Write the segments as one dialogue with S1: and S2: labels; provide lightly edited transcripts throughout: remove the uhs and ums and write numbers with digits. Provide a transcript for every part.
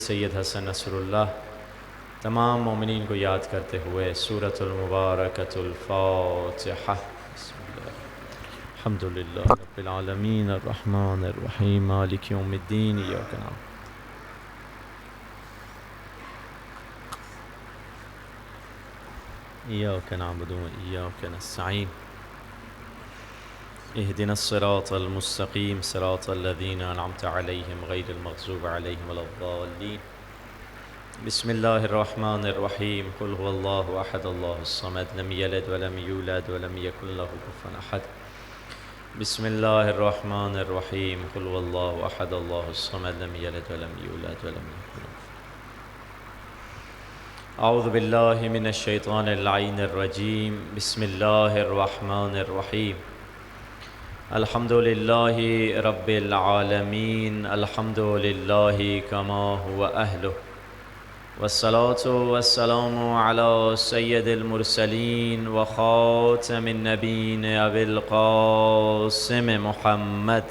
S1: سید حسن نصر اللہ تمام مومنین کو یاد کرتے ہوئے سورۃ المبارکۃ الفاتحہ۔ بسم اللہ الحمد للہ رب العالمین الرحمن الرحیم مالک یوم الدین ایاک نعبد و ایاک نستعین اهدنا الصراط المستقیم صراط الذین انعمت علیہم غیر المغضوب علیہم ولا الضالین۔ بسم اللہ الرحمن الرحیم قل هو اللہ احد اللہ الصمد لم یلد ولم یولد ولم یکن له کفوا احد۔ بسم اللہ الرحمن الرحیم قل هو اللہ احد اللہ الصمد لم یلد ولم یولد ولم یکن له۔ اعوذ باللہ من الشیطان اللعین الرجیم، بسم اللہ الرحمن الرحیم۔ الحمد للہ رب العالمین، الحمد للہ کما هو اہلہ، والصلاة والسلام علی سید المرسلین وخاتم النبیین ابی القاسم محمد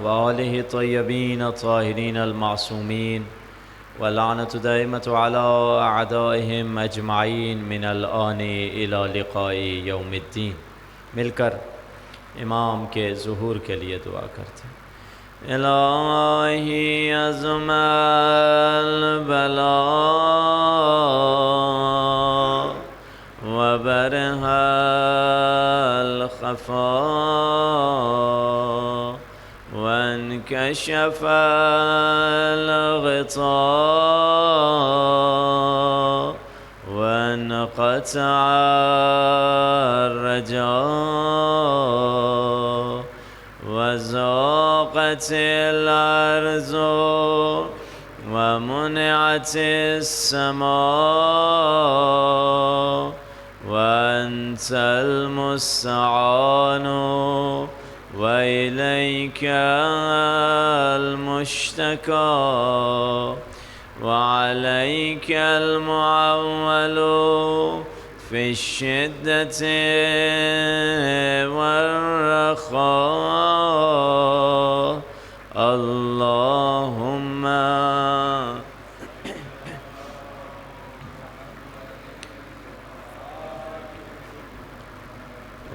S1: وآلہ الطیبین الطاہرین المعصومین، واللعنۃ دائمۃ علی اعدائہم اجمعین من الآن الی لقاء یوم الدین۔ مل کر امام کے ظہور کے لیے دعا کرتے ہیں۔ الہی عظم البلاء وبرہ الخفاء وانکشف الغطاء وانقطع الرجاء وضاقت الأرض ومنعت السماء وأنت المستعان وإليك المشتكى وعليك المعول في الشدة والرخاء، اللهم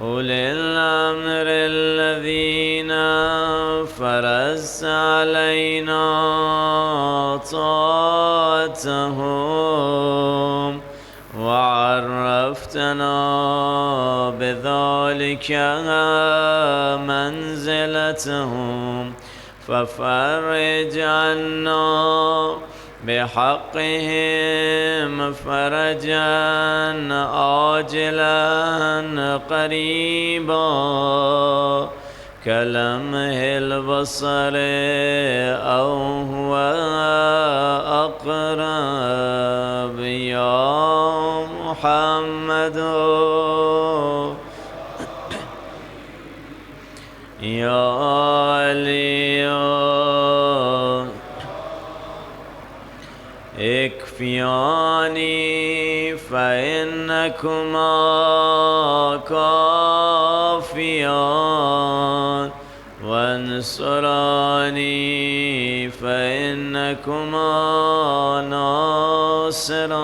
S1: أولي الأمر الذين فرضت علينا طاعتهم وعرفتنا بذلك منزلتهم، ففرج عنا بحقهم فرجا عاجلا قريبا كلمح البصر أو هو أقرب، يا محمد يا علي اكفياني فإنكما كافيان، وانصراني فإنكما ناصران،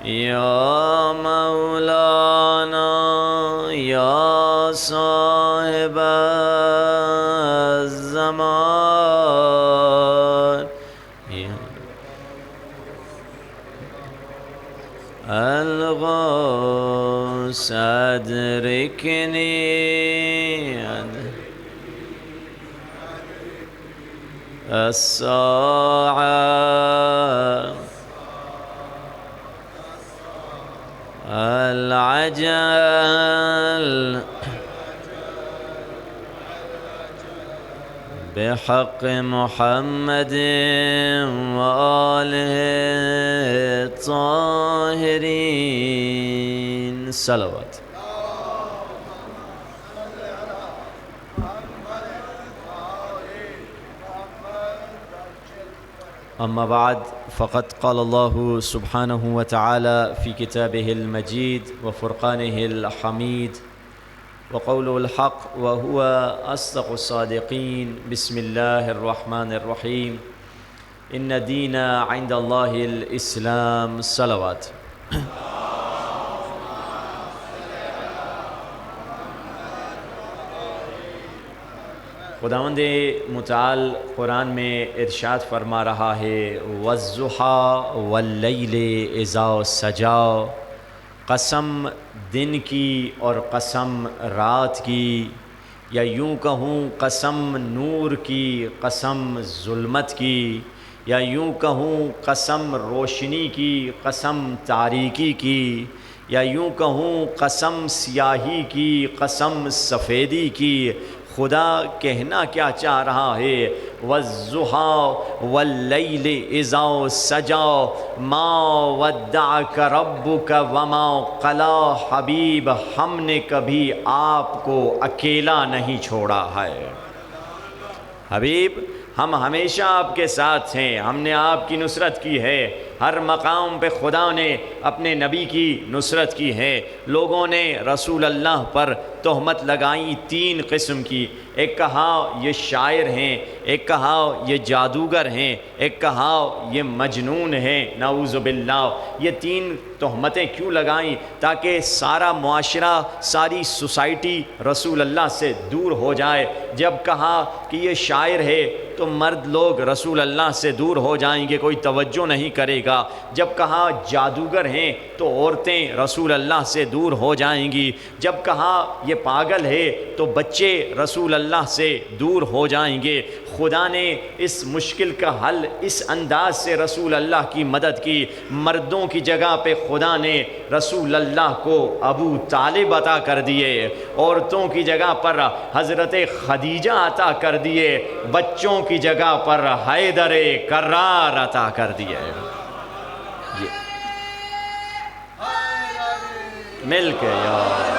S1: يا مولانا يا صاحب الزمان الغوث أدركني الساعة العجل بحق محمد وآله الطاهرين صلوات۔ اما بعد، فقد قال الله سبحانه وتعالى في كتابه المجيد وفرقانه الحميد: وقول الحق وهو أصدق الصادقين بسم الله الرحمن الرحيم إن الدين عند الله الإسلام صلوات. خداوند متعال قرآن میں ارشاد فرما رہا ہے وَالضُّحَىٰ وَاللَّيْلِ إِذَا سَجَىٰ، قسم دن کی اور قسم رات کی، یا یوں کہوں قسم نور کی قسم ظلمت کی، یا یوں کہوں قسم روشنی کی قسم تاریکی کی، یا یوں کہوں قسم سیاہی کی قسم سفیدی کی۔ خدا کہنا کیا چاہ رہا ہے؟ وَالضُّحَىٰ وَاللَّيْلِ إِذَا سَجَىٰ مَا وَدَّعَكَ رَبُّكَ وَمَا قَلَىٰ۔ حبیب، ہم نے کبھی آپ کو اکیلا نہیں چھوڑا ہے۔ حبیب، ہم ہمیشہ آپ کے ساتھ ہیں، ہم نے آپ کی نصرت کی ہے، ہر مقام پہ خدا نے اپنے نبی کی نصرت کی ہے۔ لوگوں نے رسول اللہ پر تہمت لگائی تین قسم کی، ایک کہا یہ شاعر ہیں، ایک کہا یہ جادوگر ہیں، ایک کہا یہ مجنون ہیں، نعوذ باللہ۔ یہ تین تہمتیں کیوں لگائیں؟ تاکہ سارا معاشرہ، ساری سوسائٹی رسول اللہ سے دور ہو جائے۔ جب کہا کہ یہ شاعر ہے تو مرد لوگ رسول اللہ سے دور ہو جائیں گے، کوئی توجہ نہیں کرے گا۔ جب کہا جادوگر ہیں تو عورتیں رسول اللہ سے دور ہو جائیں گی۔ جب کہا یہ پاگل ہے تو بچے رسول اللہ سے دور ہو جائیں گے۔ خدا نے اس مشکل کا حل اس انداز سے رسول اللہ کی مدد کی۔ مردوں کی جگہ پہ خدا نے رسول اللہ کو ابو طالب عطا کر دیے، عورتوں کی جگہ پر حضرت خدیجہ عطا کر دیے، بچوں کی جگہ پر حیدر کرار عطا کر دیے۔ مل کے یار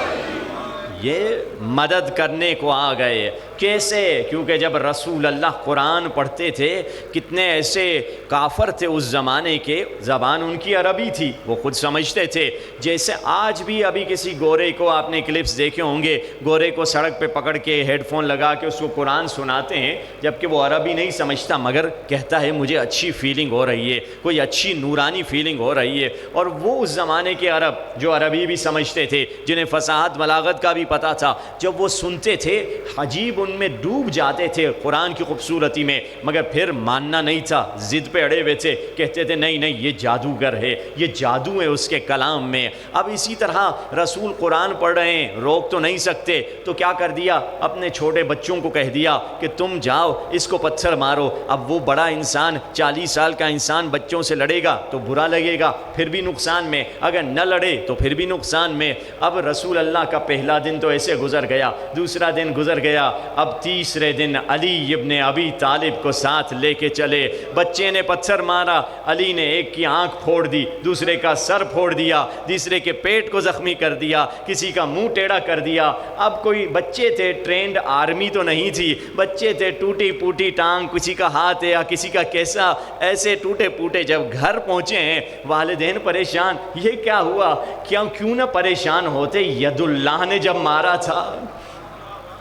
S1: یہ مدد کرنے کو آ گئے۔ کیسے؟ کیونکہ جب رسول اللہ قرآن پڑھتے تھے، کتنے ایسے کافر تھے اس زمانے کے، زبان ان کی عربی تھی، وہ خود سمجھتے تھے۔ جیسے آج بھی ابھی کسی گورے کو آپ نے کلپس دیکھے ہوں گے، گورے کو سڑک پہ پکڑ کے ہیڈ فون لگا کے اس کو قرآن سناتے ہیں، جبکہ وہ عربی نہیں سمجھتا، مگر کہتا ہے مجھے اچھی فیلنگ ہو رہی ہے، کوئی اچھی نورانی فیلنگ ہو رہی ہے۔ اور وہ اس زمانے کے عرب جو عربی بھی سمجھتے تھے، جنہیں فصاحت بلاغت کا بھی پتہ تھا، جب وہ سنتے تھے عجیب ان میں ڈوب جاتے تھے قرآن کی خوبصورتی میں، مگر پھر ماننا نہیں تھا، ضد پہ اڑے ہوئے تھے، کہتے تھے نہیں نہیں یہ جادوگر ہے، یہ جادو ہے اس کے کلام میں۔ اب اسی طرح رسول قرآن پڑھ رہے ہیں، روک تو نہیں سکتے، تو کیا کر دیا؟ اپنے چھوٹے بچوں کو کہہ دیا کہ تم جاؤ اس کو پتھر مارو۔ اب وہ بڑا انسان، 40 سال کا انسان بچوں سے لڑے گا تو برا لگے گا، پھر بھی نقصان میں، اگر نہ لڑے تو پھر بھی نقصان میں۔ اب رسول اللہ کا پہلا دن تو ایسے گزر گیا، دوسرا دن گزر گیا، اب تیسرے دن علی ابن ابی طالب کو ساتھ لے کے چلے۔ بچے نے پتھر مارا، علی نے ایک کی آنکھ پھوڑ دی، دوسرے کا سر پھوڑ دیا، تیسرے کے پیٹ کو زخمی کر دیا، کسی کا منہ ٹیڑھا کر دیا۔ اب کوئی بچے تھے، ٹرینڈ آرمی تو نہیں تھی، بچے تھے، ٹوٹی پوٹی ٹانگ، کسی کا ہاتھ ہے یا کسی کا کیسا، ایسے ٹوٹے پوٹے۔ جب گھر پہنچے ہیں والدین پریشان، یہ کیا ہوا؟ کیوں نہ پریشان ہوتے؟ ید اللہ نے جب مارا تھا،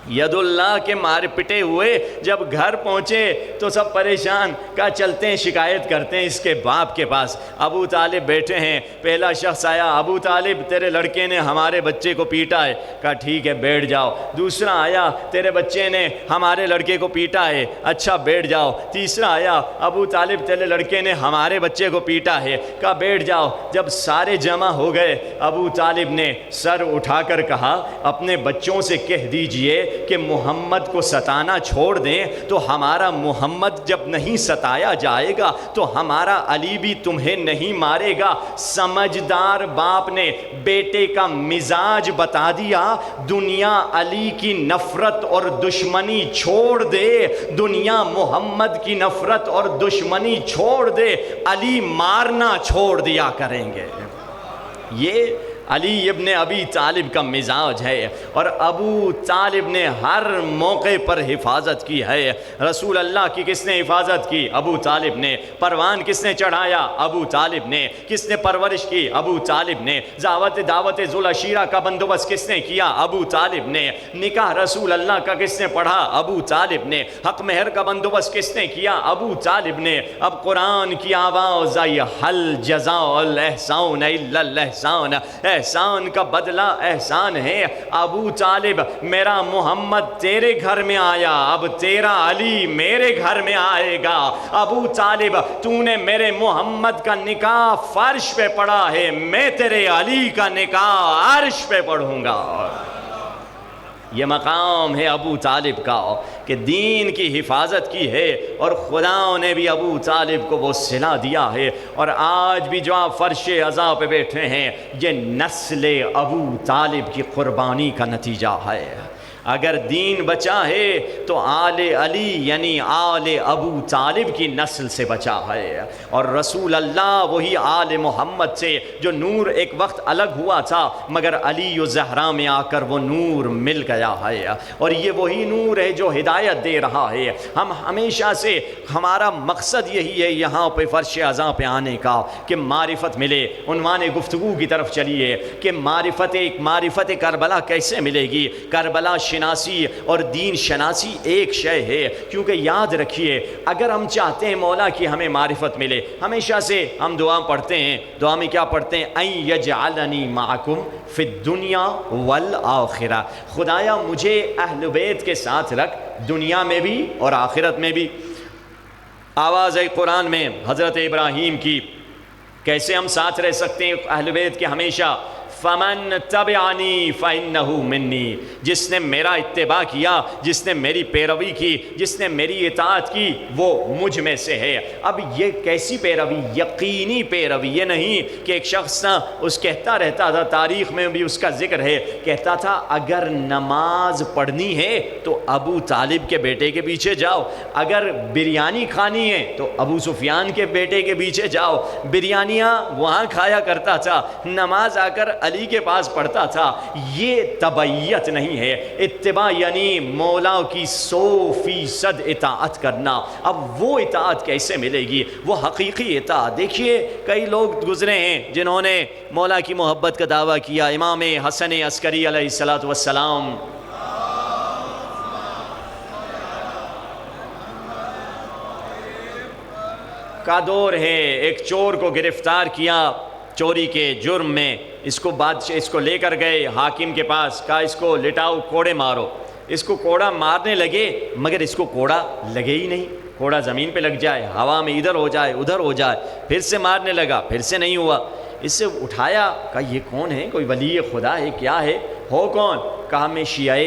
S1: ید اللہ کے مار پٹے ہوئے جب گھر پہنچے تو سب پریشان، کہا چلتے ہیں شکایت کرتے ہیں اس کے باپ کے پاس۔ ابو طالب بیٹھے ہیں، پہلا شخص آیا، ابو طالب تیرے لڑکے نے ہمارے بچے کو پیٹا ہے۔ کہا ٹھیک ہے بیٹھ جاؤ۔ دوسرا آیا، تیرے بچے نے ہمارے لڑکے کو پیٹا ہے۔ اچھا بیٹھ جاؤ۔ تیسرا آیا، ابو طالب تیرے لڑکے نے ہمارے بچے کو پیٹا ہے۔ کہا بیٹھ جاؤ۔ جب سارے جمع ہو گئے، ابو طالب نے سر اٹھا کر کہا اپنے بچوں سے کہہ دیجئے کہ محمد کو ستانا چھوڑ دیں تو ہمارا محمد جب نہیں ستایا جائے گا تو ہمارا علی بھی تمہیں نہیں مارے گا۔ سمجھدار باپ نے بیٹے کا مزاج بتا دیا، دنیا علی کی نفرت اور دشمنی چھوڑ دے، دنیا محمد کی نفرت اور دشمنی چھوڑ دے، علی مارنا چھوڑ دیا کریں گے۔ یہ علی ابن ابی طالب کا مزاج ہے، اور ابو طالب نے ہر موقع پر حفاظت کی ہے۔ رسول اللہ کی کس نے حفاظت کی؟ ابو طالب نے۔ پروان کس نے چڑھایا؟ ابو طالب نے۔ کس نے پرورش کی؟ ابو طالب نے۔ دعوت ذوالعشیرہ کا بندوبست کس نے کیا؟ ابو طالب نے۔ نکاح رسول اللہ کا کس نے پڑھا؟ ابو طالب نے۔ حق مہر کا بندوبست کس نے کیا؟ ابو طالب نے۔ اب قرآن کی آواز آئی، حل جزاء الاحسان الا الاحسان، احسان کا بدلہ احسان ہے۔ ابو طالب، میرا محمد تیرے گھر میں آیا، اب تیرا علی میرے گھر میں آئے گا۔ ابو طالب، تو نے میرے محمد کا نکاح فرش پہ پڑھا ہے، میں تیرے علی کا نکاح عرش پہ پڑھوں گا۔ یہ مقام ہے ابو طالب کا کہ دین کی حفاظت کی ہے، اور خدا نے بھی ابو طالب کو وہ صلہ دیا ہے۔ اور آج بھی جو آپ فرش عزا پہ بیٹھے ہیں، یہ نسل ابو طالب کی قربانی کا نتیجہ ہے۔ اگر دین بچا ہے تو آل علی یعنی آل ابو طالب کی نسل سے بچا ہے، اور رسول اللہ وہی آل محمد سے جو نور ایک وقت الگ ہوا تھا، مگر علی و زہرا میں آ کر وہ نور مل گیا ہے، اور یہ وہی نور ہے جو ہدایت دے رہا ہے۔ ہم ہمیشہ سے ہمارا مقصد یہی ہے یہاں پہ فرش عزا پہ آنے کا کہ معرفت ملے۔ عنوان گفتگو کی طرف چلیے کہ معرفت کربلا کیسے ملے گی؟ کربلا شناسی اور دین شناسی ایک شے ہے، کیونکہ یاد رکھیے اگر ہم چاہتے ہیں مولا کی ہمیں معرفت ملے، ہمیشہ سے ہم دعا پڑھتے ہیں، دعا میں کیا پڑھتے ہیں؟ ان یجعلنی معکم فی الدنیا والآخرہ، خدایا مجھے اہل بیت کے ساتھ رکھ، دنیا میں بھی اور آخرت میں بھی۔ آواز ہے قرآن میں حضرت ابراہیم کی، کیسے ہم ساتھ رہ سکتے ہیں اہل بیت کے ہمیشہ؟ فمن تبعنی فإنہ منی، جس نے میرا اتباع کیا، جس نے میری پیروی کی، جس نے میری اطاعت کی، وہ مجھ میں سے ہے۔ اب یہ کیسی پیروی؟ یقینی پیروی، یہ نہیں کہ ایک شخص اس کہتا رہتا تھا، تاریخ میں بھی اس کا ذکر ہے، کہتا تھا اگر نماز پڑھنی ہے تو ابو طالب کے بیٹے کے پیچھے جاؤ، اگر بریانی کھانی ہے تو ابو سفیان کے بیٹے کے پیچھے جاؤ۔ بریانیاں وہاں کھایا کرتا تھا، نماز آ کر علی کے پاس پڑھتا تھا۔ یہ تبعیت نہیں ہے، اتباع یعنی مولا کی 100% اطاعت کرنا۔ اب وہ اطاعت کیسے ملے گی؟ وہ حقیقی اطاعت۔ دیکھیے کئی لوگ گزرے ہیں جنہوں نے مولا کی محبت کا دعویٰ کیا، امام حسن عسکری علیہ السلام کا دور ہے، ایک چور کو گرفتار کیا چوری کے جرم میں، اس کو لے کر گئے حاکم کے پاس، کہا اس کو لٹاؤ، کوڑے مارو۔ اس کو کوڑا مارنے لگے، مگر اس کو کوڑا لگے ہی نہیں، کوڑا زمین پہ لگ جائے، ہوا میں ادھر ہو جائے ادھر ہو جائے، پھر سے مارنے لگا، پھر سے نہیں ہوا۔ اس سے اٹھایا، کہا یہ کون ہے؟ کوئی ولی خدا ہے کیا ہے؟ ہو کون؟ کہا میں شیعہ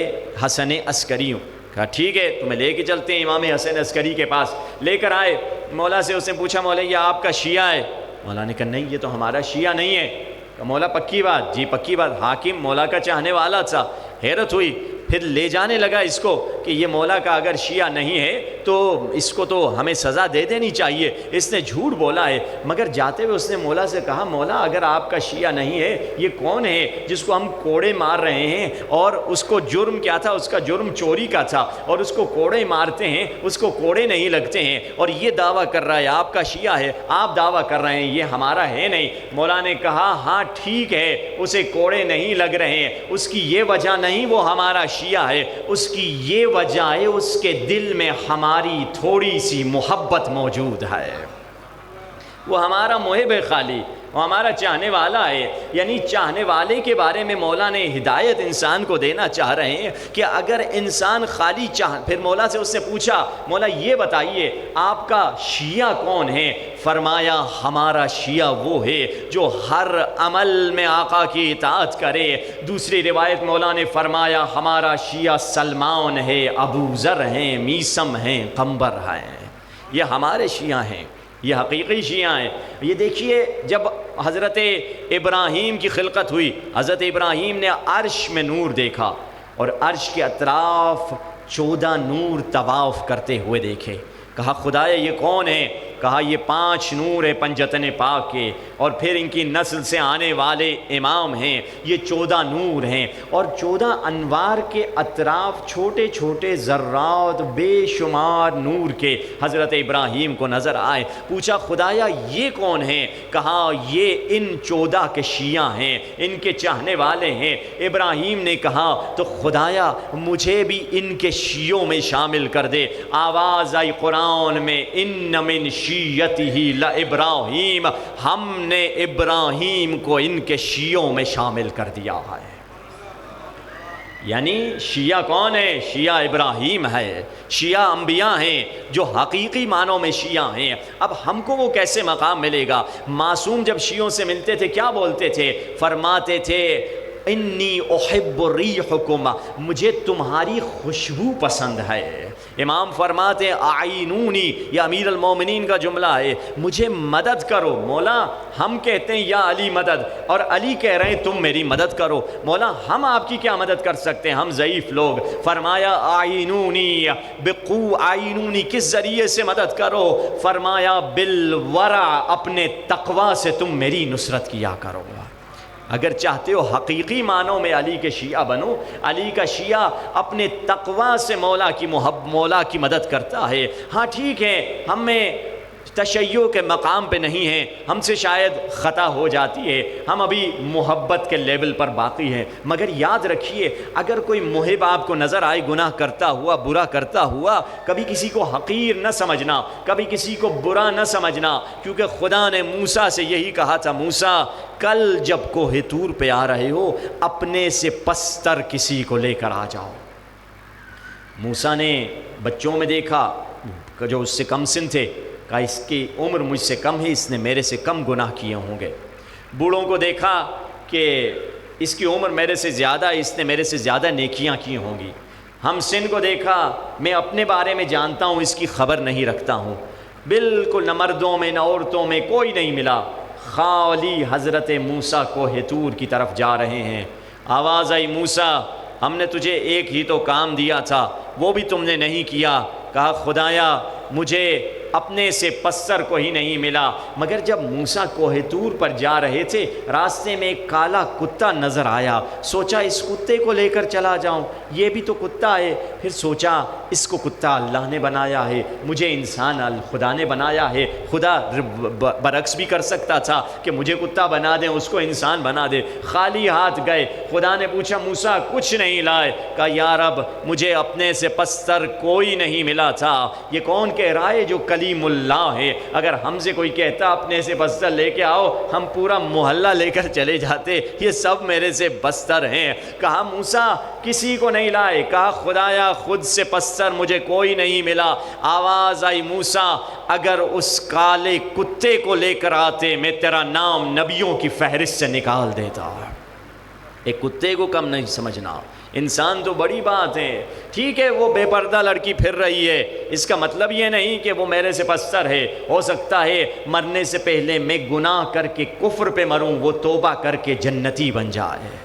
S1: حسن عسکری ہوں۔ کہا ٹھیک ہے تمہیں لے کے چلتے ہیں امام حسن عسکری کے پاس۔ لے کر آئے، مولا سے اس نے پوچھا مولا یہ آپ کا شیعہ ہے؟ مولا نے کہا نہیں یہ تو ہمارا شیعہ نہیں ہے۔ کہا مولا پکی بات؟ جی پکی بات۔ حاکم مولا کا چاہنے والا تھا، حیرت ہوئی، پھر لے جانے لگا اس کو کہ یہ مولا کا اگر شیعہ نہیں ہے تو اس کو تو ہمیں سزا دے دینی چاہیے، اس نے جھوٹ بولا ہے۔ مگر جاتے ہوئے اس نے مولا سے کہا مولا اگر آپ کا شیعہ نہیں ہے، یہ کون ہے جس کو ہم کوڑے مار رہے ہیں؟ اور اس کو جرم کیا تھا؟ اس کا جرم چوری کا تھا، اور اس کو کوڑے مارتے ہیں، اس کو کوڑے نہیں لگتے ہیں، اور یہ دعویٰ کر رہا ہے آپ کا شیعہ ہے، آپ دعویٰ کر رہے ہیں یہ ہمارا ہے نہیں۔ مولا نے کہا ہاں ٹھیک ہے، اسے کوڑے نہیں لگ رہے ہیں، اس کی یہ وجہ نہیں وہ ہمارا شیعہ ہے، اس کی یہ وجہ ہے اس کے دل میں ہماری تھوڑی سی محبت موجود ہے، وہ ہمارا محب خالی، وہ ہمارا چاہنے والا ہے۔ یعنی چاہنے والے کے بارے میں مولا نے ہدایت انسان کو دینا چاہ رہے ہیں کہ اگر انسان خالی پھر مولا سے اس نے پوچھا مولا یہ بتائیے آپ کا شیعہ کون ہے؟ فرمایا ہمارا شیعہ وہ ہے جو ہر عمل میں آقا کی اطاعت کرے۔ دوسری روایت مولا نے فرمایا ہمارا شیعہ سلمان ہے، ابو ذر ہیں، میسم ہیں، قمبر ہیں، یہ ہمارے شیعہ ہیں، یہ حقیقی شیعہ ہیں۔ یہ دیکھیے جب حضرت ابراہیم کی خلقت ہوئی، حضرت ابراہیم نے عرش میں نور دیکھا اور عرش کے اطراف 14 نور طواف کرتے ہوئے دیکھے۔ کہا خدایا یہ کون ہے؟ کہا یہ 5 نور ہیں پنجتن پاک کے، اور پھر ان کی نسل سے آنے والے امام ہیں، یہ 14 نور ہیں، اور 14 انوار کے اطراف چھوٹے چھوٹے ذرات بے شمار نور کے حضرت ابراہیم کو نظر آئے۔ پوچھا خدایا یہ کون ہیں؟ کہا یہ ان 14 کے شیعہ ہیں، ان کے چاہنے والے ہیں۔ ابراہیم نے کہا تو خدایا مجھے بھی ان کے شیعوں میں شامل کر دے۔ آواز آئی قرآن میں، ان من شیعتہ لابراہیم، ہم نے ابراہیم کو ان کے شیعوں میں شامل کر دیا ہے۔ یعنی شیعہ کون ہے؟ شیعہ ابراہیم ہے، شیعہ انبیاء ہیں جو حقیقی معنوں میں شیعہ ہیں۔ اب ہم کو وہ کیسے مقام ملے گا؟ معصوم جب شیعوں سے ملتے تھے کیا بولتے تھے؟ فرماتے تھے انی احب ریحکم، مجھے تمہاری خوشبو پسند ہے۔ امام فرماتے اعینونی، یہ امیر المومنین کا جملہ ہے، مجھے مدد کرو مولا۔ ہم کہتے ہیں یا علی مدد، اور علی کہہ رہے ہیں تم میری مدد کرو۔ مولا ہم آپ کی کیا مدد کر سکتے ہیں، ہم ضعیف لوگ۔ فرمایا اعینونی اعینونی کس ذریعے سے مدد کرو؟ فرمایا بالورع، اپنے تقوی سے تم میری نصرت کیا کرو۔ اگر چاہتے ہو حقیقی معنوں میں علی کے شیعہ بنو، علی کا شیعہ اپنے تقوی سے مولا کی مدد کرتا ہے۔ ہاں ٹھیک ہے، ہم میں تشیع کے مقام پہ نہیں ہیں، ہم سے شاید خطا ہو جاتی ہے، ہم ابھی محبت کے لیول پر باقی ہیں، مگر یاد رکھیے اگر کوئی محب آپ کو نظر آئے گناہ کرتا ہوا، برا کرتا ہوا، کبھی کسی کو حقیر نہ سمجھنا، کبھی کسی کو برا نہ سمجھنا، کیونکہ خدا نے موسیٰ سے یہی کہا تھا، موسیٰ کل جب کوہ طور پہ آ رہے ہو اپنے سے پستر کسی کو لے کر آ جاؤ۔ موسیٰ نے بچوں میں دیکھا جو اس سے کم سن تھے، کہا اس کی عمر مجھ سے کم ہے، اس نے میرے سے کم گناہ کیے ہوں گے۔ بوڑھوں کو دیکھا کہ اس کی عمر میرے سے زیادہ ہے، اس نے میرے سے زیادہ نیکیاں کی ہوں گی۔ ہم سن کو دیکھا، میں اپنے بارے میں جانتا ہوں، اس کی خبر نہیں رکھتا ہوں۔ بالکل نہ مردوں میں نہ عورتوں میں کوئی نہیں ملا، خالی حضرت موسیٰ کوہ طور کی طرف جا رہے ہیں۔ آواز آئی موسیٰ ہم نے تجھے ایک ہی تو کام دیا تھا، وہ بھی تم نے نہیں کیا۔ کہا خدایا مجھے اپنے سے پستر کو ہی نہیں ملا۔ مگر جب موسیٰ کوہ طور پر جا رہے تھے راستے میں ایک کالا کتا نظر آیا، سوچا اس کتے کو لے کر چلا جاؤں، یہ بھی تو کتا ہے۔ پھر سوچا اس کو کتا اللہ نے بنایا ہے، مجھے انسان خدا نے بنایا ہے، خدا برعکس بھی کر سکتا تھا کہ مجھے کتا بنا دے اس کو انسان بنا دے۔ خالی ہاتھ گئے، خدا نے پوچھا موسیٰ کچھ نہیں لائے؟ کہا یا رب مجھے اپنے سے پستر کوئی نہیں ملا تھا۔ یہ کون کہہ رہا ہے؟ جو کلیم اللہ ہے۔ اگر ہم سے کوئی کہتا اپنے سے پستر لے کے آؤ، ہم پورا محلہ لے کر چلے جاتے، یہ سب میرے سے پستر ہیں۔ کہا موسیٰ کسی کو نہیں لائے؟ کہا خدایا خود سے پستر مجھے کوئی نہیں ملا۔ آواز آئی موسیٰ اگر اس کالے کتے کو لے کر آتے میں تیرا نام نبیوں کی فہرست سے نکال دیتا۔ ایک کتے کو کم نہیں سمجھنا، انسان تو بڑی بات ہے۔ ٹھیک ہے وہ بے پردہ لڑکی پھر رہی ہے، اس کا مطلب یہ نہیں کہ وہ میرے سے پستر ہے۔ ہو سکتا ہے مرنے سے پہلے میں گناہ کر کے کفر پہ مروں، وہ توبہ کر کے جنتی بن جائے۔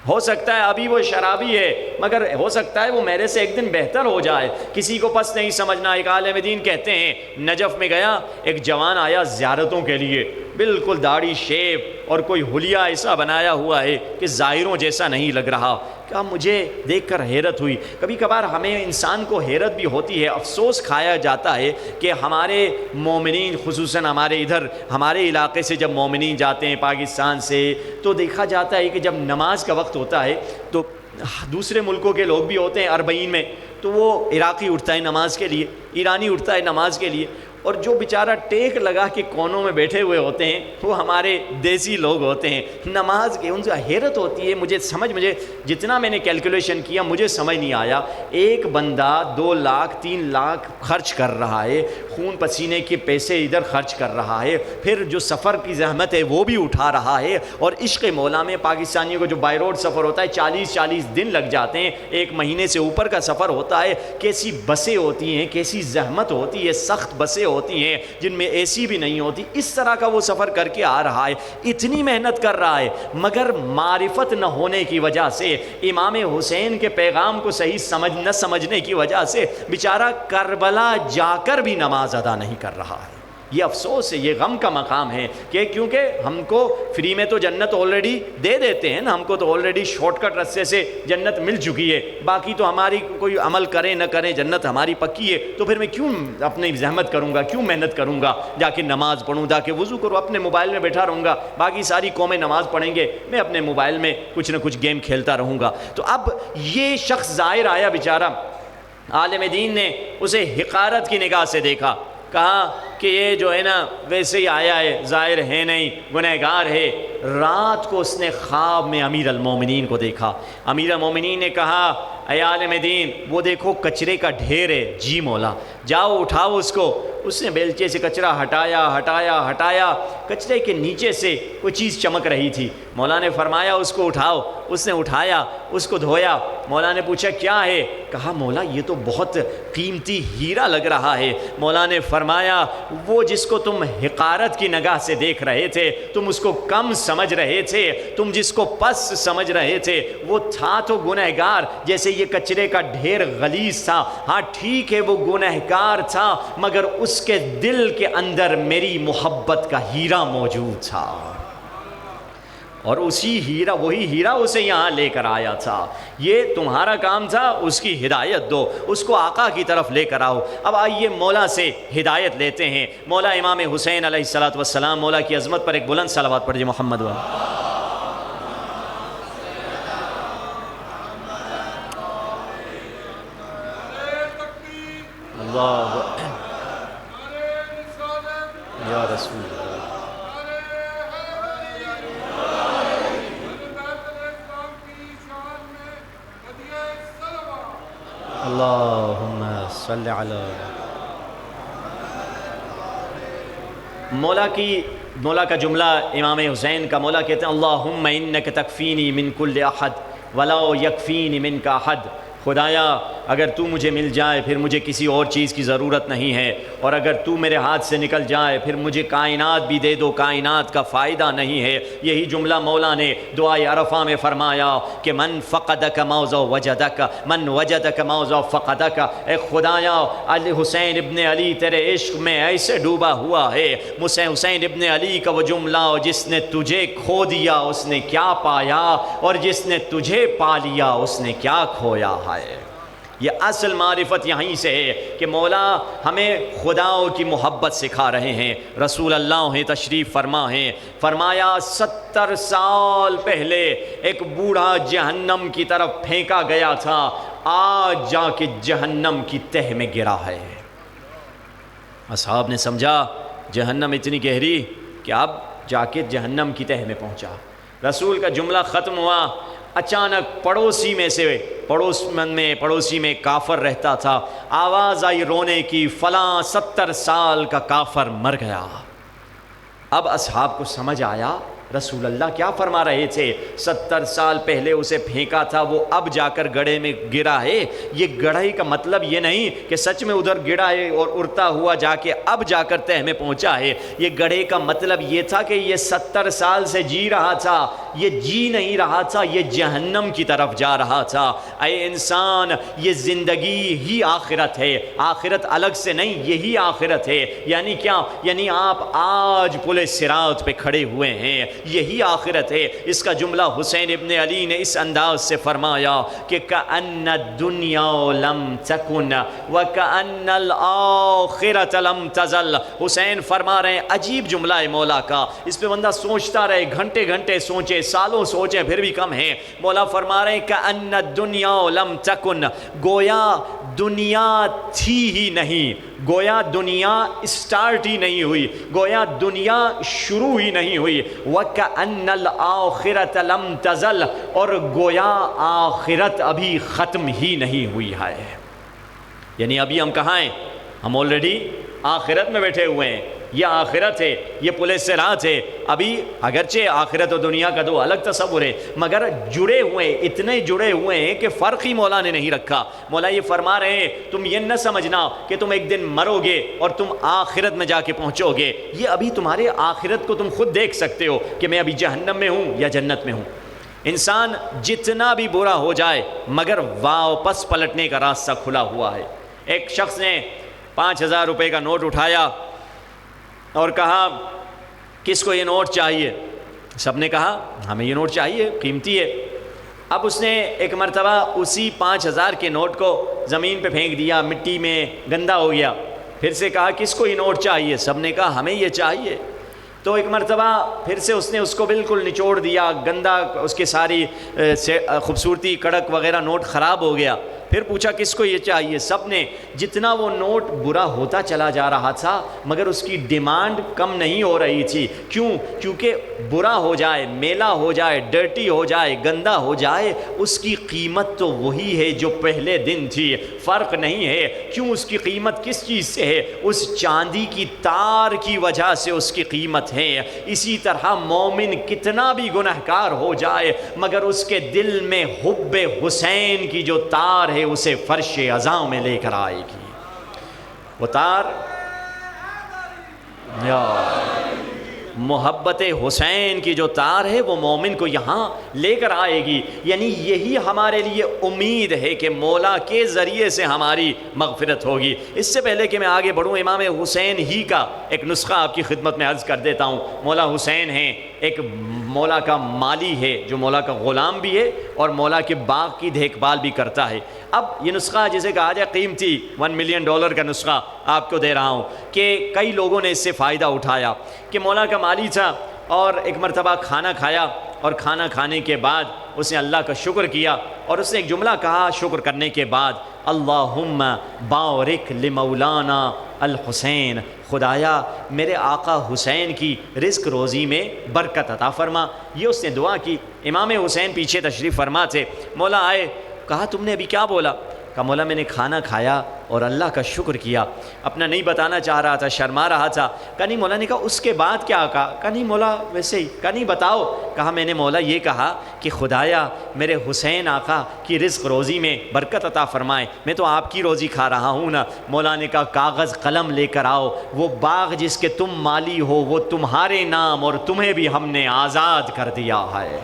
S1: ہو سکتا ہے ابھی وہ شرابی ہے، مگر ہو سکتا ہے وہ میرے سے ایک دن بہتر ہو جائے۔ کسی کو پس نہیں سمجھنا۔ ایک عالم دین کہتے ہیں نجف میں گیا، ایک جوان آیا زیارتوں کے لیے، بالکل داڑھی شیپ اور کوئی حلیہ ایسا بنایا ہوا ہے کہ ظاہروں جیسا نہیں لگ رہا۔ کہا مجھے دیکھ کر حیرت ہوئی۔ کبھی کبھار ہمیں انسان کو حیرت بھی ہوتی ہے، افسوس کھایا جاتا ہے کہ ہمارے مومنین خصوصاً ہمارے ادھر ہمارے علاقے سے جب مومنین جاتے ہیں پاکستان سے، تو دیکھا جاتا ہے کہ جب نماز کا وقت ہوتا ہے تو دوسرے ملکوں کے لوگ بھی ہوتے ہیں اربعین میں، تو وہ عراقی اٹھتا ہے نماز کے لیے، ایرانی اٹھتا ہے نماز کے لیے، اور جو بیچارہ ٹیک لگا کے کونوں میں بیٹھے ہوئے ہوتے ہیں وہ ہمارے دیسی لوگ ہوتے ہیں نماز کے۔ ان سے حیرت ہوتی ہے، مجھے جتنا میں نے کیلکولیشن کیا مجھے سمجھ نہیں آیا۔ ایک بندہ 2 لاکھ 3 لاکھ خرچ کر رہا ہے، خون پسینے کے پیسے ادھر خرچ کر رہا ہے، پھر جو سفر کی زحمت ہے وہ بھی اٹھا رہا ہے، اور عشق مولا میں پاکستانیوں کو جو بائی روڈ سفر ہوتا ہے 40 دن لگ جاتے ہیں، 1 مہینے سے اوپر کا سفر ہوتا ہے۔ کیسی بسیں ہوتی ہیں، کیسی زحمت ہوتی ہے، سخت بسیں ہوتی ہیں جن میں اے سی بھی نہیں ہوتی، اس طرح کا وہ سفر کر کے آ رہا ہے، اتنی محنت کر رہا ہے، مگر معرفت نہ ہونے کی وجہ سے، امام حسین کے پیغام کو صحیح نہ سمجھنے کی وجہ سے بیچارہ کربلا جا کر بھی نماز ادا نہیں کر رہا ہے۔ یہ افسوس ہے، یہ غم کا مقام ہے کہ کیونکہ ہم کو فری میں تو جنت آلریڈی دے دیتے ہیں نا، ہم کو تو آلریڈی شارٹ کٹ رستے سے جنت مل چکی ہے، باقی تو ہماری کوئی عمل کریں نہ کریں جنت ہماری پکی ہے، تو پھر میں کیوں اپنی زحمت کروں گا، کیوں محنت کروں گا، جا کے نماز پڑھوں، جا کے وضو کروں، اپنے موبائل میں بیٹھا رہوں گا، باقی ساری قومیں نماز پڑھیں گے، میں اپنے موبائل میں کچھ نہ کچھ گیم کھیلتا رہوں گا۔ تو اب یہ شخص زائر آیا بیچارہ، عالم دین نے اسے حقارت کی نگاہ سے دیکھا، کہا کہ یہ جو ہے نا ویسے ہی آیا ہے، زائر ہے نہیں، گنہگار ہے۔ رات کو اس نے خواب میں امیر المومنین کو دیکھا۔ امیر المومنین نے کہا اے عالم دین وہ دیکھو کچرے کا ڈھیر ہے، جی مولا جاؤ اٹھاؤ اس کو۔ اس نے بیلچے سے کچرا ہٹایا، کچرے کے نیچے سے کوئی چیز چمک رہی تھی۔ مولا نے فرمایا اس کو اٹھاؤ، اس نے اٹھایا، اس کو دھویا۔ مولا نے پوچھا کیا ہے؟ کہا مولا یہ تو بہت قیمتی ہیرا لگ رہا ہے۔ مولا نے فرمایا وہ جس کو تم حقارت کی نگاہ سے دیکھ رہے تھے، تم اس کو کم سمجھ رہے تھے، تم جس کو پس سمجھ رہے تھے، وہ تھا تو گنہگار، جیسے یہ کچرے کا ڈھیر غلیظ تھا۔ ہاں ٹھیک ہے وہ گنہگار تھا، مگر اس کے دل کے اندر میری محبت کا ہیرا موجود تھا، اور وہی ہیرا اسے یہاں لے کر آیا تھا۔ یہ تمہارا کام تھا اس کی ہدایت دو، اس کو آقا کی طرف لے کر آؤ۔ اب آئیے مولا سے ہدایت لیتے ہیں۔ مولا امام حسین علیہ السلام، مولا کی عظمت پر ایک بلند صلوات پڑھیے محمد و اللہ یا رسول اللہ۔ اللہم صلی علی مولا کا جملہ امام حسین کا، مولا کہتے ہیں اللہم انک تکفینی من کل احد ولا یکفینی منک احد۔ خدایا اگر تو مجھے مل جائے پھر مجھے کسی اور چیز کی ضرورت نہیں ہے، اور اگر تو میرے ہاتھ سے نکل جائے پھر مجھے کائنات بھی دے دو، کائنات کا فائدہ نہیں ہے۔ یہی جملہ مولا نے دعائے عرفہ میں فرمایا کہ من فقدک موضع وجدک، من وجدک موضع فقدک۔ اے خدایا علی حسین ابن علی تیرے عشق میں ایسے ڈوبا ہوا ہے۔ حسین ابن علی کا وہ جملہ، جس نے تجھے کھو دیا اس نے کیا پایا، اور جس نے تجھے پا لیا اس نے کیا کھویا ہے۔ یہ اصل معرفت یہیں سے ہے کہ مولا ہمیں خداؤں کی محبت سکھا رہے ہیں۔ رسول اللہ ہیں تشریف فرما ہیں، فرمایا 70 سال پہلے ایک بوڑھا جہنم کی طرف پھینکا گیا تھا، آج جا کے جہنم کی تہ میں گرا ہے۔ اصحاب نے سمجھا جہنم اتنی گہری کہ اب جا کے جہنم کی تہ میں پہنچا۔ رسول کا جملہ ختم ہوا، اچانک پڑوسی میں کافر رہتا تھا، آواز آئی رونے کی، فلاں 70 سال کا کافر مر گیا۔ اب اصحاب کو سمجھ آیا رسول اللہ کیا فرما رہے تھے، 70 سال پہلے اسے پھینکا تھا، وہ اب جا کر گڑھے میں گرا ہے۔ یہ گڑھے کا مطلب یہ نہیں کہ سچ میں ادھر گرا ہے اور اڑتا ہوا جا کے اب جا کر تہ میں پہنچا ہے۔ یہ گڑھے کا مطلب یہ تھا کہ یہ 70 سال سے جی رہا تھا، یہ جی نہیں رہا تھا، یہ جہنم کی طرف جا رہا تھا۔ اے انسان یہ زندگی ہی آخرت ہے، آخرت الگ سے نہیں، یہی آخرت ہے۔ یعنی کیا؟ یعنی آپ آج پل صراط پہ کھڑے ہوئے ہیں، یہی آخرت ہے۔ اس کا جملہ حسین ابن علی نے اس انداز سے فرمایا کہ کأن الدنیا لم تکن وکأن الآخرت لم تزل۔ حسین فرما رہے ہیں عجیب جملہ ہے مولا کا، اس پہ بندہ سوچتا رہے، گھنٹے گھنٹے سوچے، سالوں سوچے، پھر بھی کم ہے۔ مولا فرما رہے ہیں کأن الدنیا لم تکن، گویا دنیا تھی ہی نہیں، گویا دنیا اسٹارٹ ہی نہیں ہوئی، گویا دنیا شروع ہی نہیں ہوئی۔ وَكَأَنَّ الْآخِرَةَ لَمْ تَزَلْ، اور گویا آخرت ابھی ختم ہی نہیں ہوئی ہے۔ یعنی ابھی ہم کہاں ہیں؟ ہم آلریڈی آخرت میں بیٹھے ہوئے ہیں۔ یہ آخرت ہے، یہ پل صراط ہے۔ ابھی اگرچہ آخرت اور دنیا کا دو الگ تصور ہے، مگر جڑے ہوئے ہیں، اتنے جڑے ہوئے ہیں کہ فرق ہی مولا نے نہیں رکھا۔ مولا یہ فرما رہے ہیں تم یہ نہ سمجھنا کہ تم ایک دن مرو گے اور تم آخرت میں جا کے پہنچو گے، یہ ابھی تمہارے آخرت کو تم خود دیکھ سکتے ہو کہ میں ابھی جہنم میں ہوں یا جنت میں ہوں۔ انسان جتنا بھی برا ہو جائے مگر واپس پلٹنے کا راستہ کھلا ہوا ہے۔ ایک شخص نے 5000 روپے کا نوٹ اٹھایا، اور کہا کس کو یہ نوٹ چاہیے؟ سب نے کہا ہمیں یہ نوٹ چاہیے، قیمتی ہے۔ اب اس نے ایک مرتبہ اسی 5,000 کے نوٹ کو زمین پہ پھینک دیا، مٹی میں گندا ہو گیا۔ پھر سے کہا کس کو یہ نوٹ چاہیے؟ سب نے کہا ہمیں یہ چاہیے۔ تو ایک مرتبہ پھر سے اس نے اس کو بالکل نچوڑ دیا، گندا، اس کی ساری خوبصورتی، کڑک وغیرہ نوٹ خراب ہو گیا۔ پھر پوچھا کس کو یہ چاہیے؟ سب نے۔ جتنا وہ نوٹ برا ہوتا چلا جا رہا تھا مگر اس کی ڈیمانڈ کم نہیں ہو رہی تھی۔ کیوں؟ کیونکہ برا ہو جائے، میلا ہو جائے، ڈرٹی ہو جائے، گندا ہو جائے، اس کی قیمت تو وہی ہے جو پہلے دن تھی، فرق نہیں ہے۔ کیوں؟ اس کی قیمت کس چیز سے ہے؟ اس چاندی کی تار کی وجہ سے اس کی قیمت ہے۔ اسی طرح مومن کتنا بھی گنہگار ہو جائے مگر اس کے دل میں حب حسین کی جو تار ہے اسے فرش عزاں میں لے کر آئے گی۔ وہ تار محبت حسین کی جو تار ہے وہ مومن کو یہاں لے کر آئے گی۔ یعنی یہی ہمارے لیے امید ہے کہ مولا کے ذریعے سے ہماری مغفرت ہوگی۔ اس سے پہلے کہ میں آگے بڑھوں، امام حسین ہی کا ایک نسخہ آپ کی خدمت میں عرض کر دیتا ہوں۔ مولا حسین ہیں، ایک مولا کا مالی ہے جو مولا کا غلام بھی ہے اور مولا کے باغ کی دیکھ بھال بھی کرتا ہے۔ اب یہ نسخہ جسے کہا جائے قیمتی $1 ملین کا نسخہ آپ کو دے رہا ہوں کہ کئی لوگوں نے اس سے فائدہ اٹھایا کہ مولا کا مالی تھا اور ایک مرتبہ کھانا کھایا اور کھانا کھانے کے بعد اس نے اللہ کا شکر کیا اور اس نے ایک جملہ کہا شکر کرنے کے بعد، اللہم بارک لمولانا الحسین، خدایا میرے آقا حسین کی رزق روزی میں برکت عطا فرما۔ یہ اس نے دعا کی۔ امام حسین پیچھے تشریف فرما تھے، مولا آئے، کہا تم نے ابھی کیا بولا؟ کہا مولا میں نے کھانا کھایا اور اللہ کا شکر کیا۔ اپنا نہیں بتانا چاہ رہا تھا، شرما رہا تھا۔ کہا نہیں مولا نے کہا اس کے بعد کیا کہا؟ کہا نہیں مولا ویسے ہی۔ کہا نہیں بتاؤ۔ کہا میں نے مولا یہ کہا کہ خدایا میرے حسین آقا کی رزق روزی میں برکت عطا فرمائے، میں تو آپ کی روزی کھا رہا ہوں نا۔ مولا نے کہا کاغذ قلم لے کر آؤ، وہ باغ جس کے تم مالی ہو وہ تمہارے نام اور تمہیں بھی ہم نے آزاد کر دیا ہے۔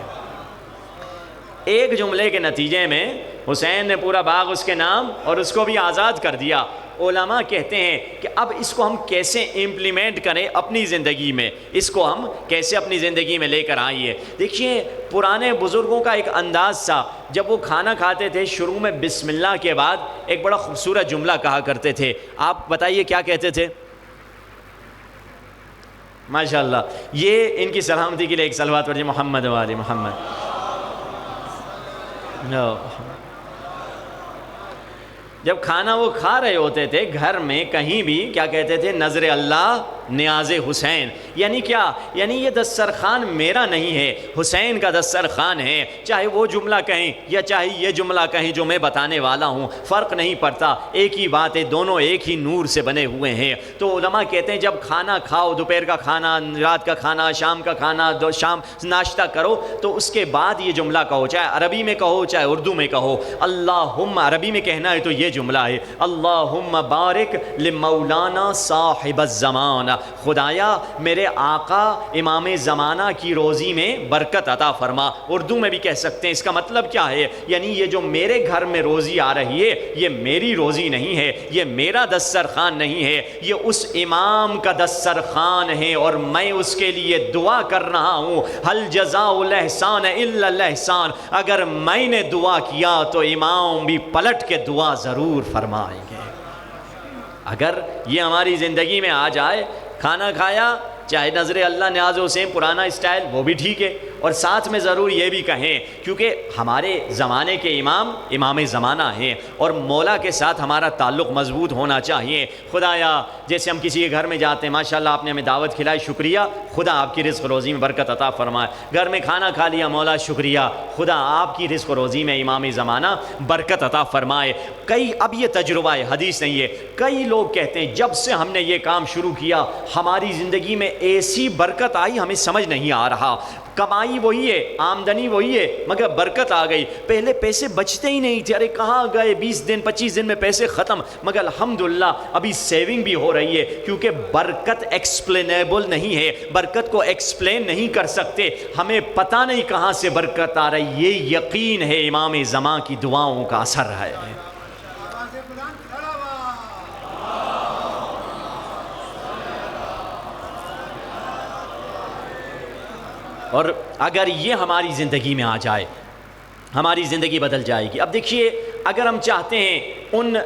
S1: ایک جملے کے نتیجے میں حسین نے پورا باغ اس کے نام اور اس کو بھی آزاد کر دیا۔ علماء کہتے ہیں کہ اب اس کو ہم کیسے امپلیمنٹ کریں اپنی زندگی میں، اس کو ہم کیسے اپنی زندگی میں لے کر آئیے۔ دیکھیے پرانے بزرگوں کا ایک انداز تھا، جب وہ کھانا کھاتے تھے شروع میں بسم اللہ کے بعد ایک بڑا خوبصورت جملہ کہا کرتے تھے۔ آپ بتائیے کیا کہتے تھے؟ ماشاءاللہ، یہ ان کی سلامتی کے لیے ایک صلوات پڑھیے، محمد و آل محمد۔ جب کھانا وہ کھا رہے ہوتے تھے گھر میں کہیں بھی کیا کہتے تھے؟ نظر اللہ نیاز حسین۔ یعنی کیا؟ یعنی یہ دسترخوان میرا نہیں ہے، حسین کا دسترخوان ہے۔ چاہے وہ جملہ کہیں یا چاہے یہ جملہ کہیں جو میں بتانے والا ہوں، فرق نہیں پڑتا، ایک ہی بات ہے، دونوں ایک ہی نور سے بنے ہوئے ہیں۔ تو علماء کہتے ہیں جب کھانا کھاؤ، دوپہر کا کھانا، رات کا کھانا، شام کا کھانا، شام ناشتہ کرو، تو اس کے بعد یہ جملہ کہو، چاہے عربی میں کہو چاہے اردو میں کہو۔ اللہم، عربی میں کہنا ہے تو یہ جملہ ہے، اللہم بارک لمولانا صاحب الزمان، خدایا میرے آقا امام زمانہ کی روزی میں برکت عطا فرما۔ اردو میں بھی کہہ سکتے ہیں۔ اس کا مطلب کیا ہے؟ یعنی یہ جو میرے گھر میں روزی آ رہی ہے یہ میری روزی نہیں ہے، یہ میرا دسترخوان نہیں ہے، یہ اس امام کا دسترخوان ہے اور میں اس کے لیے دعا کر رہا ہوں۔ حل جزاء الاحسان الا الاحسان، اگر میں نے دعا کیا تو امام بھی پلٹ کے دعا ضرور فرمائیں گے۔ اگر یہ ہماری زندگی میں آ جائے، کھانا کھایا، چاہے نظر اللہ نیاز حسین پرانا اسٹائل وہ بھی ٹھیک ہے، اور ساتھ میں ضرور یہ بھی کہیں کیونکہ ہمارے زمانے کے امام امام زمانہ ہیں اور مولا کے ساتھ ہمارا تعلق مضبوط ہونا چاہیے۔ خدایا جیسے ہم کسی کے گھر میں جاتے ہیں، ماشاءاللہ آپ نے ہمیں دعوت کھلائی، شکریہ، خدا آپ کی رزق روزی میں برکت عطا فرمائے۔ گھر میں کھانا کھا لیا، مولا شکریہ، خدا آپ کی رزق روزی میں امام زمانہ برکت عطا فرمائے۔ اب یہ تجربہ ہے، حدیث نہیں ہے، کئی لوگ کہتے ہیں جب سے ہم نے یہ کام شروع کیا ہماری زندگی میں ایسی برکت آئی ہمیں سمجھ نہیں آ رہا۔ کمائی وہی ہے، آمدنی وہی ہے، مگر برکت آ گئی۔ پہلے پیسے بچتے ہی نہیں تھے، ارے کہاں گئے، 20 دن 25 دن میں پیسے ختم، مگر الحمدللہ ابھی سیونگ بھی ہو رہی ہے، کیونکہ برکت ایکسپلینیبل نہیں ہے، برکت کو ایکسپلین نہیں کر سکتے، ہمیں پتہ نہیں کہاں سے برکت آ رہی، یہ یقین ہے امام زمان کی دعاؤں کا اثر ہے۔ اور اگر یہ ہماری زندگی میں آ جائے ہماری زندگی بدل جائے گی۔ اب دیکھیے، اگر ہم چاہتے ہیں ان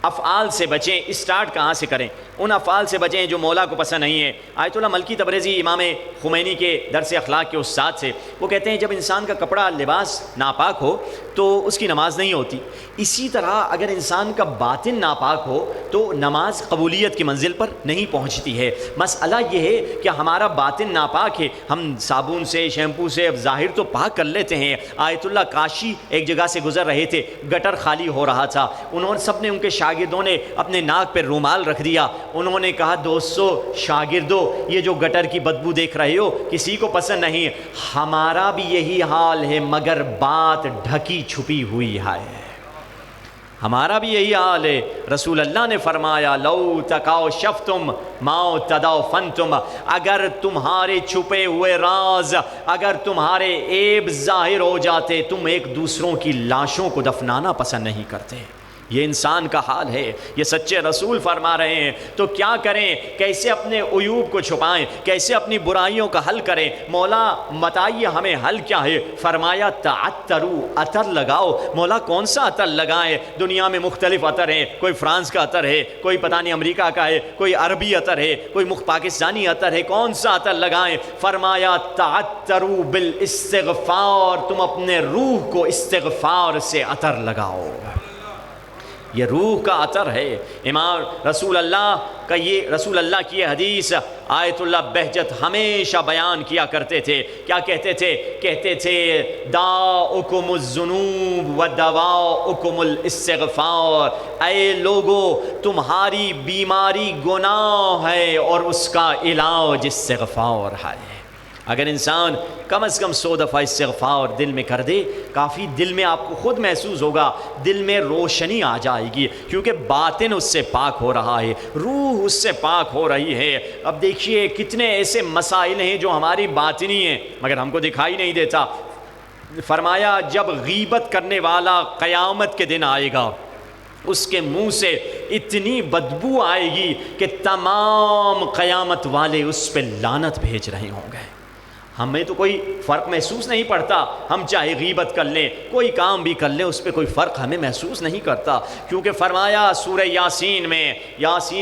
S1: افعال سے بچیں، اسٹارٹ کہاں سے کریں؟ ان افعال سے بچیں جو مولا کو پسند نہیں ہے۔ آیت اللہ ملکی تبریزی امام خمینی کے درس اخلاق کے استاد سے، وہ کہتے ہیں جب انسان کا کپڑا لباس ناپاک ہو تو اس کی نماز نہیں ہوتی، اسی طرح اگر انسان کا باطن ناپاک ہو تو نماز قبولیت کی منزل پر نہیں پہنچتی ہے۔ مسئلہ یہ ہے کہ ہمارا باطن ناپاک ہے، ہم صابن سے شیمپو سے اب ظاہر تو پاک کر لیتے ہیں۔ آیت اللہ کاشی ایک جگہ سے گزر رہے تھے، گٹر خالی ہو رہا تھا، سب نے ان کے شاگردوں نے اپنے ناک پہ رومال رکھ دیا۔ انہوں نے کہا دوستو شاگردو، یہ جو گٹر کی بدبو دیکھ رہے ہو کسی کو پسند نہیں، ہمارا بھی یہی حال ہے مگر بات ڈھکی چھپی ہوئی ہے، ہمارا بھی یہی حال ہے۔ رسول اللہ نے فرمایا لو تکاشفتم ما تدافنتم، اگر تمہارے چھپے ہوئے راز، اگر تمہارے عیب ظاہر ہو جاتے، تم ایک دوسروں کی لاشوں کو دفنانا پسند نہیں کرتے۔ یہ انسان کا حال ہے، یہ سچے رسول فرما رہے ہیں۔ تو کیا کریں؟ کیسے اپنے عیوب کو چھپائیں؟ کیسے اپنی برائیوں کا حل کریں؟ مولا بتائیے ہمیں حل کیا ہے؟ فرمایا تعطروا، عطر لگاؤ۔ مولا کون سا عطر لگائیں؟ دنیا میں مختلف عطر ہیں، کوئی فرانس کا عطر ہے، کوئی پتہ نہیں امریکہ کا ہے، کوئی عربی عطر ہے، کوئی پاکستانی عطر ہے، کون سا عطر لگائیں؟ فرمایا تعطروا بالاستغفار، تم اپنے روح کو استغفار سے عطر لگاؤ۔ یہ روح کا عطر ہے۔ امام رسول اللہ کی یہ حدیث آیت اللہ بہجت ہمیشہ بیان کیا کرتے تھے۔ کیا کہتے تھے؟ کہتے تھے داؤکم الذنوب و دواؤکم الاستغفار، اے لوگو تمہاری بیماری گناہ ہے اور اس کا علاج استغفار ہے۔ اگر انسان کم از کم 100 دفعہ استغفار دل میں کر دے، کافی دل میں آپ کو خود محسوس ہوگا، دل میں روشنی آ جائے گی، کیونکہ باطن اس سے پاک ہو رہا ہے، روح اس سے پاک ہو رہی ہے۔ اب دیکھیے کتنے ایسے مسائل ہیں جو ہماری باطنی ہیں مگر ہم کو دکھائی نہیں دیتا۔ فرمایا جب غیبت کرنے والا قیامت کے دن آئے گا، اس کے منہ سے اتنی بدبو آئے گی کہ تمام قیامت والے اس پہ لعنت بھیج رہے ہوں گے۔ ہمیں تو کوئی فرق محسوس نہیں پڑتا، ہم چاہے غیبت کر لیں، کوئی کام بھی کر لیں، اس پہ کوئی فرق ہمیں محسوس نہیں کرتا، کیونکہ فرمایا سورہ یاسین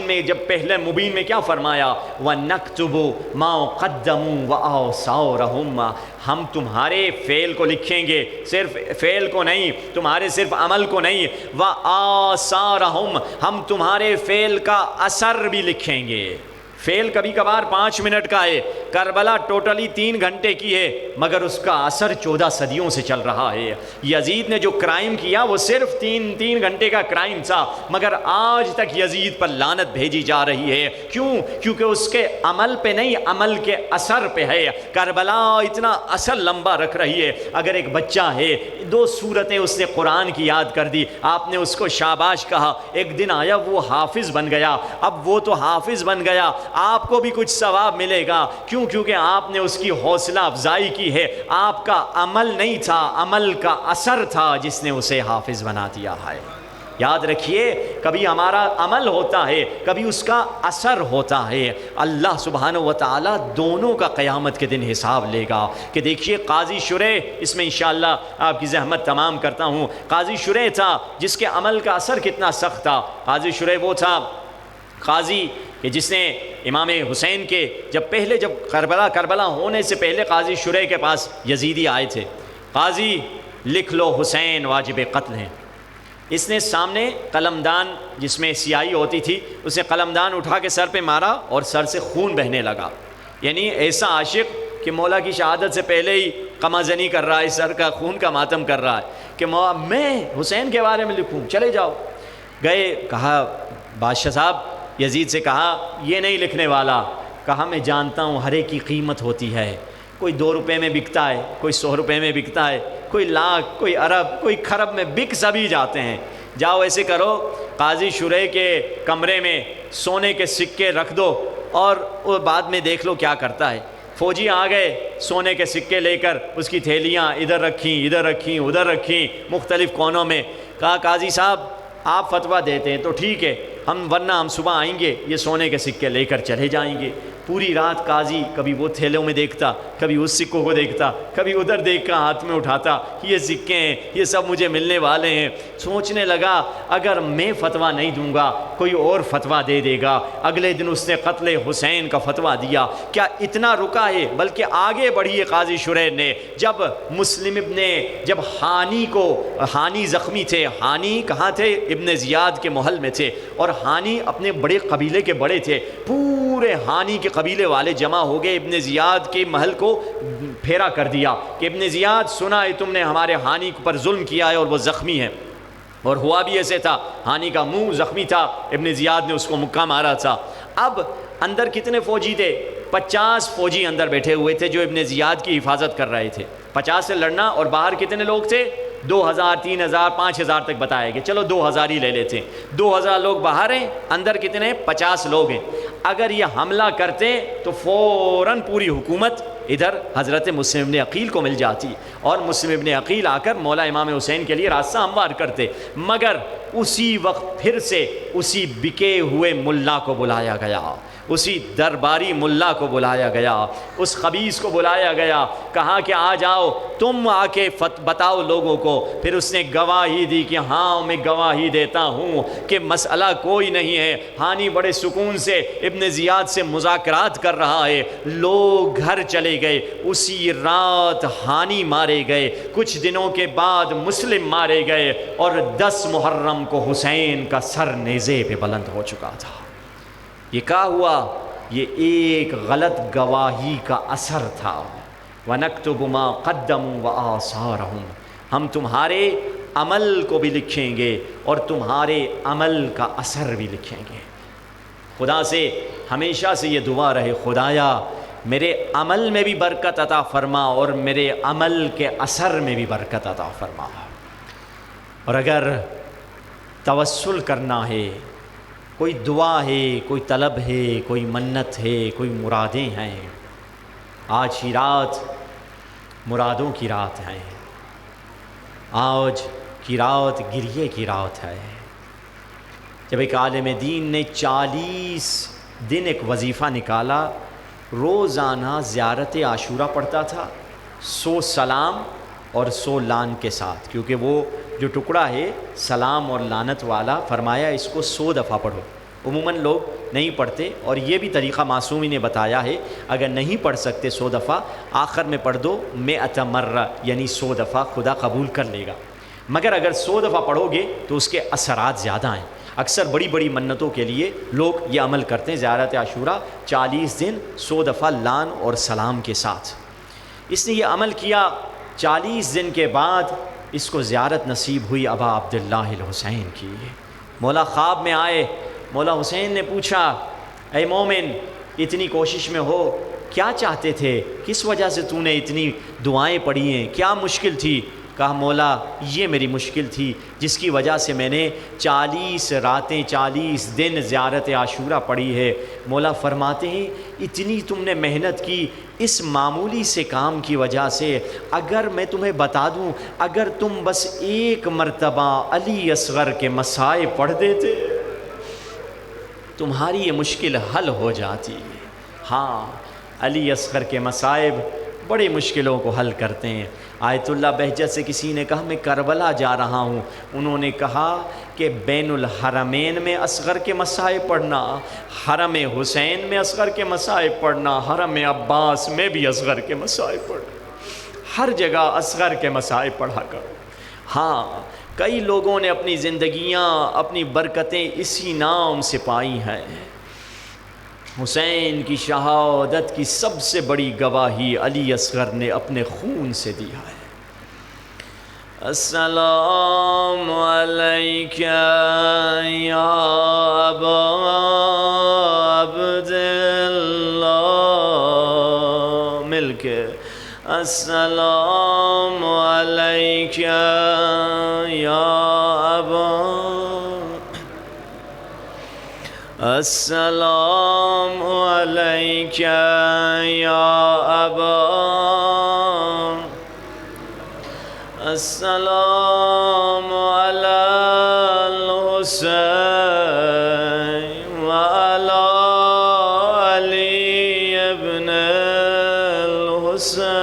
S1: میں جب پہلے مبین میں کیا فرمایا؟ وَنَكْتُبُ مَا قَدَّمُوا وَآثَارَهُمْ، ہم تمہارے فعل کو لکھیں گے، صرف فعل کو نہیں، تمہارے صرف عمل کو نہیں، وَآثَارَهُمْ، ہم تمہارے فعل کا اثر بھی لکھیں گے۔ فعل کبھی کبھار 5 منٹ کا ہے، کربلا ٹوٹلی 3 گھنٹے کی ہے، مگر اس کا اثر 14 صدیوں سے چل رہا ہے۔ یزید نے جو کرائم کیا وہ صرف 3 گھنٹے کا کرائم تھا، مگر آج تک یزید پر لعنت بھیجی جا رہی ہے۔ کیوں؟ کیونکہ اس کے عمل پہ نہیں، عمل کے اثر پہ ہے۔ کربلا اتنا اثر لمبا رکھ رہی ہے۔ اگر ایک بچہ ہے، 2 سورتیں اس نے قرآن کی یاد کر دی، آپ نے اس کو شاباش کہا، ایک دن آیا وہ حافظ بن گیا۔ اب وہ تو حافظ بن گیا، آپ کو بھی کچھ ثواب ملے گا۔ کیوں؟ کیونکہ آپ نے اس کی حوصلہ افزائی کی ہے۔ آپ کا عمل نہیں تھا، عمل کا اثر تھا جس نے اسے حافظ بنا دیا ہے۔ یاد رکھیے، کبھی ہمارا عمل ہوتا ہے، کبھی اس کا اثر ہوتا ہے۔ اللہ سبحانہ و تعالی دونوں کا قیامت کے دن حساب لے گا۔ کہ دیکھیے قاضی شریح، اس میں انشاءاللہ آپ کی زحمت تمام کرتا ہوں، قاضی شریح تھا جس کے عمل کا اثر کتنا سخت تھا۔ قاضی شریح وہ تھا قاضی کہ جس نے امام حسین کے جب کربلا ہونے سے پہلے قاضی شریح کے پاس یزیدی آئے تھے، قاضی لکھ لو حسین واجب قتل ہیں۔ اس نے سامنے قلمدان جس میں سیاہی ہوتی تھی، اسے قلمدان اٹھا کے سر پہ مارا اور سر سے خون بہنے لگا۔ یعنی ایسا عاشق کہ مولا کی شہادت سے پہلے ہی قمازنی کر رہا ہے، سر کا خون کا ماتم کر رہا ہے کہ میں حسین کے بارے میں لکھوں، چلے جاؤ۔ گئے، کہا بادشاہ صاحب، یزید سے کہا یہ نہیں لکھنے والا۔ کہا میں جانتا ہوں ہر ایک کی قیمت ہوتی ہے، کوئی 2 روپے میں بکتا ہے، کوئی 100 روپے میں بکتا ہے، کوئی لاکھ، کوئی ارب، کوئی خرب میں بک سبھی جاتے ہیں۔ جاؤ ایسے کرو، قاضی شریح کے کمرے میں سونے کے سکے رکھ دو اور بعد میں دیکھ لو کیا کرتا ہے۔ فوجی آ گئے سونے کے سکے لے کر، اس کی تھیلیاں ادھر رکھیں ادھر رکھیں مختلف کونوں میں۔ کہا قاضی صاحب آپ فتویٰ دیتے ہیں تو ٹھیک ہے، ورنہ ہم صبح آئیں گے، یہ سونے کے سکے لے کر چلے جائیں گے۔ پوری رات قاضی کبھی وہ تھیلوں میں دیکھتا، کبھی اس سکوں کو دیکھتا، کبھی ادھر دیکھ کر ہاتھ میں اٹھاتا، یہ سکے ہیں، یہ سب مجھے ملنے والے ہیں۔ سوچنے لگا اگر میں فتویٰ نہیں دوں گا کوئی اور فتویٰ دے دے گا۔ اگلے دن اس نے قتل حسین کا فتویٰ دیا۔ کیا اتنا رکا ہے، بلکہ آگے بڑھی ہے قاضی شریح نے۔ جب ہانی زخمی تھے، ہانی کہاں تھے؟ ابن زیاد کے محل میں تھے، اور ہانی اپنے بڑے قبیلے کے بڑے تھے۔ پورے ہانی کے قبیلے والے جمع ہو گئے، ابن زیاد کے محل کو پھیرا کر دیا کہ ابن زیاد سنا ہے تم نے ہمارے ہانی پر ظلم کیا ہے اور وہ زخمی ہے۔ اور ہوا بھی ایسے تھا، ہانی کا منہ زخمی تھا، ابن زیاد نے اس کو مکہ مارا تھا۔ اب اندر کتنے فوجی تھے؟ 50 فوجی اندر بیٹھے ہوئے تھے جو ابن زیاد کی حفاظت کر رہے تھے۔ 50 سے لڑنا، اور باہر کتنے لوگ تھے؟ 2000 3000 5000 تک بتایا گیا، چلو 2000 ہی لے لیتے ہیں۔ 2000 لوگ باہر ہیں، اندر کتنے؟ 50 لوگ ہیں۔ اگر یہ حملہ کرتے تو فوراً پوری حکومت ادھر حضرت مسلم ابن عقیل کو مل جاتی، اور مسلم ابن عقیل آ کر مولا امام حسین کے لیے راستہ ہموار کرتے۔ مگر اسی وقت پھر سے اسی بکے ہوئے ملا کو بلایا گیا، اسی درباری ملا کو بلایا گیا، اس خبیث کو بلایا گیا، کہا کہ آ جاؤ تم آ کے بتاؤ لوگوں کو۔ پھر اس نے گواہی دی کہ ہاں میں گواہی دیتا ہوں کہ مسئلہ کوئی نہیں ہے، ہانی بڑے سکون سے ابن زیاد سے مذاکرات کر رہا ہے۔ لوگ گھر چلے گئے، اسی رات ہانی مارے گئے، کچھ دنوں کے بعد مسلم مارے گئے، اور 10 محرم کو حسین کا سر نیزے پہ بلند ہو چکا تھا۔ یہ کیا ہوا؟ یہ ایک غلط گواہی کا اثر تھا۔ وَنَكْتُبُ مَا قَدَّمُوا وَآثَارَهُمْ، ہم تمہارے عمل کو بھی لکھیں گے اور تمہارے عمل کا اثر بھی لکھیں گے۔ خدا سے ہمیشہ سے یہ دعا رہے، خدایا میرے عمل میں بھی برکت عطا فرما اور میرے عمل کے اثر میں بھی برکت عطا فرما۔ اور اگر توسل کرنا ہے، کوئی دعا ہے، کوئی طلب ہے، کوئی منت ہے، کوئی مرادیں ہیں، آج ہی رات مرادوں کی رات ہے، آج کی رات گریے کی رات ہے۔ جب ایک عالم دین نے 40 دن ایک وظیفہ نکالا، روزانہ زیارت عاشورہ پڑھتا تھا، 100 سلام اور 100 لعن کے ساتھ، کیونکہ وہ جو ٹکڑا ہے سلام اور لعنت والا، فرمایا اس کو 100 دفعہ پڑھو۔ عموماً لوگ نہیں پڑھتے، اور یہ بھی طریقہ معصومی نے بتایا ہے، اگر نہیں پڑھ سکتے 100 دفعہ آخر میں پڑھ دو 100 مرہ، یعنی 100 دفعہ، خدا قبول کر لے گا۔ مگر اگر 100 دفعہ پڑھو گے تو اس کے اثرات زیادہ ہیں۔ اکثر بڑی بڑی منتوں کے لیے لوگ یہ عمل کرتے ہیں، زیارت عاشورہ 40 دن 100 دفعہ لعن اور سلام کے ساتھ۔ اس نے یہ عمل کیا، 40 دن کے بعد اس کو زیارت نصیب ہوئی ابا عبداللہ الحسین کی۔ مولا خواب میں آئے، مولا حسین نے پوچھا اے مومن اتنی کوشش میں ہو، کیا چاہتے تھے؟ کس وجہ سے تو نے اتنی دعائیں پڑھی ہیں؟ کیا مشکل تھی؟ کہا مولا یہ میری مشکل تھی جس کی وجہ سے میں نے 40 راتیں 40 دن زیارت عاشورہ پڑھی ہے۔ مولا فرماتے ہیں اتنی تم نے محنت کی اس معمولی سے کام کی وجہ سے، اگر میں تمہیں بتا دوں اگر تم بس ایک مرتبہ علی اصغر کے مصائب پڑھ دیتے تمہاری یہ مشکل حل ہو جاتی۔ ہاں علی اصغر کے مصائب بڑی مشکلوں کو حل کرتے ہیں۔ آیت اللہ بہجت سے کسی نے کہا میں کربلا جا رہا ہوں، انہوں نے کہا کہ بین الحرمین میں اصغر کے مصائب پڑھنا، حرم حسین میں اصغر کے مصائب پڑھنا، حرم عباس میں بھی اصغر کے مصائب پڑھنا، ہر جگہ اصغر کے مصائب پڑھا کرو۔ ہاں کئی لوگوں نے اپنی زندگیاں اپنی برکتیں اسی نام سے پائی ہیں۔ حسین کی شہادت کی سب سے بڑی گواہی علی اصغر نے اپنے خون سے دیا ہے۔ السلام علیک یا ابا عبداللہ، مل کے السلام علیک یا ابا، السلام علیک یا ابا، السلام علی الحسین وعلی علی حسین